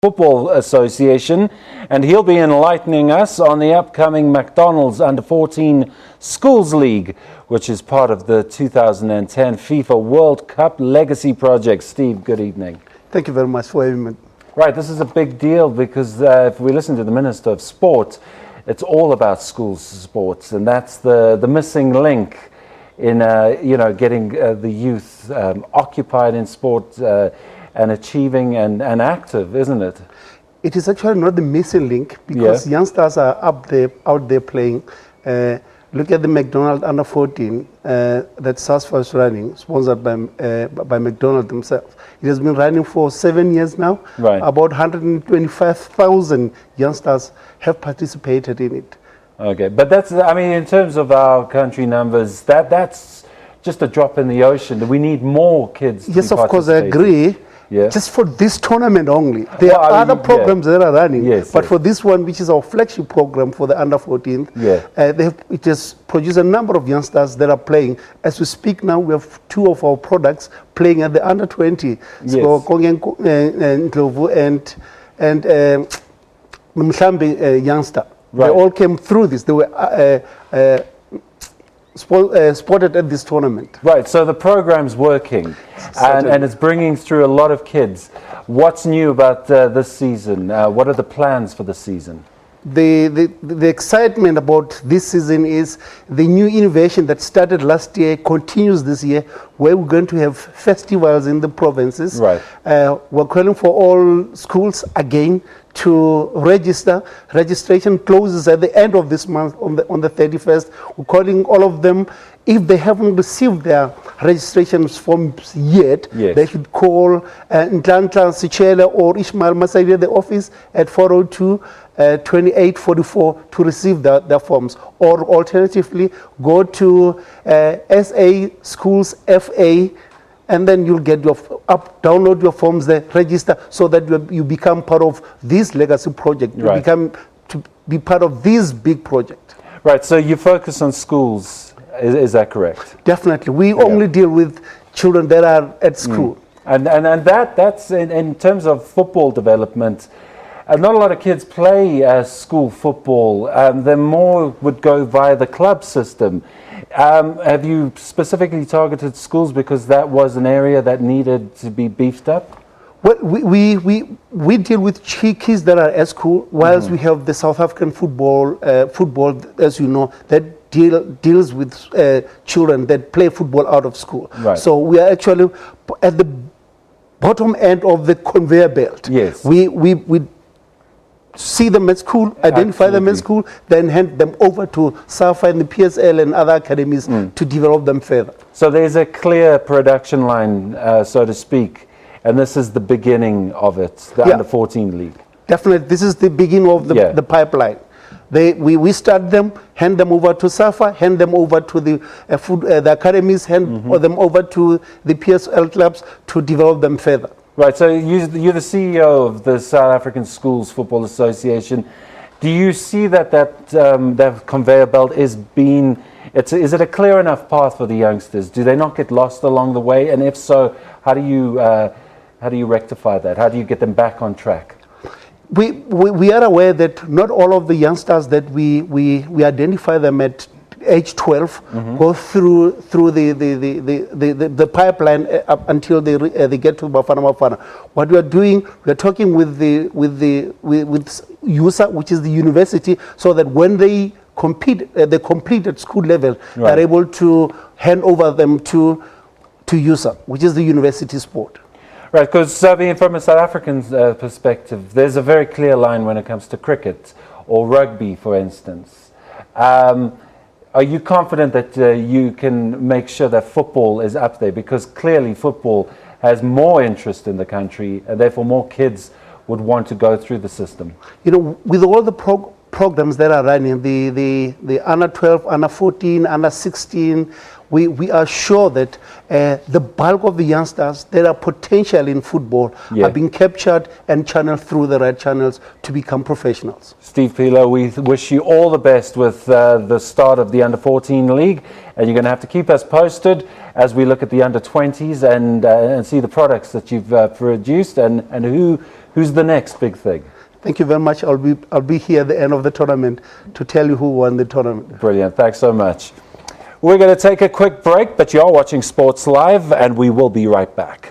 Football Association, and he'll be enlightening us on the upcoming McDonald's Under14 Schools League, which is part of the 2010 FIFA World Cup Legacy Project. Steve, good evening. Thank you very much for having me. Right, this is a big deal because if we listen to the Minister of Sport, it's all about schools sports, and that's the missing link in getting the youth occupied in sport and achieving and active, isn't it? It is actually not the missing link because youngsters are out there playing. Look at the McDonald's Under14 that SASFA is running, sponsored by McDonald's themselves. It has been running for 7 years now. Right. About 125,000 youngsters have participated in it. Okay, but that's, I mean, in terms of our country numbers, that's just a drop in the ocean. We need more kids. Yes, of course, I agree. Yeah. Just for this tournament only. There are other programs that are running, but for this one, which is our flagship program for the Under-14, it has produced a number of youngsters that are playing. As we speak now, we have 2 of our products playing at the Under-20. So Ndlovu and Mhlambi youngster. Right. They all came through this. They were spotted at this tournament. Right, so the program's working and it's bringing through a lot of kids. What's new about this season? What are the plans for the season? The excitement about this season is the new innovation that started last year continues this year, where we're going to have festivals in the provinces. Right. We're calling for all schools again to register. Registration closes at the end of this month on the 31st. We're calling all of them, if they haven't received their registration forms yet, they should call Nhlanhla Sichele or Ishmael Masai at the office at 402-2844 to receive their forms. Or alternatively, go to SA Schools FA, and then you'll get download your forms there, register, so that you become part of this legacy project. You become to be part of this big project. Right. So you focus on schools. Is that correct? Definitely. We only deal with children that are at school. And that's in terms of football development. Not a lot of kids play school football. They more would go via the club system. Have you specifically targeted schools because that was an area that needed to be beefed up? Well, we deal with kids that are at school, whilst we have the South African football, as you know, that deals with children that play football out of school. Right. So we are actually at the bottom end of the conveyor belt. Yes. We see them at school, identify them at school, then hand them over to SAFA and the PSL and other academies to develop them further. So there's a clear production line, so to speak, and this is the beginning of it, the Under-14 League. Definitely, this is the beginning of the pipeline. We start them, hand them over to SAFA, hand them over to the academies, hand them over to the PSL clubs to develop them further. Right, so you're the CEO of the South African Schools Football Association. Do you see that conveyor belt is it a clear enough path for the youngsters? Do they not get lost along the way? And if so, how do you rectify that? How do you get them back on track? We are aware that not all of the youngsters that we identify them at age 12 go through the pipeline up until they get to Bafana Bafana. What we are doing, we are talking with USA, which is the university, so that when they complete at school level, they are able to hand over them to USA, which is the university sport. Right, because from a South African perspective, there's a very clear line when it comes to cricket or rugby, for instance. Are you confident that you can make sure that football is up there? Because clearly football has more interest in the country, and therefore more kids would want to go through the system. You know, with all the programs that are running, the Under-12, Under-14, Under-16, we are sure that the bulk of the youngsters that are potential in football are being captured and channeled through the right channels to become professionals. Steve Pila, we wish you all the best with the start of the Under-14 League, and you're going to have to keep us posted as we look at the Under-20s and see the products that you've produced and who Who's the next big thing? Thank you very much. I'll be here at the end of the tournament to tell you who won the tournament. Brilliant. Thanks so much. We're going to take a quick break, but you are watching Sports Live, and we will be right back.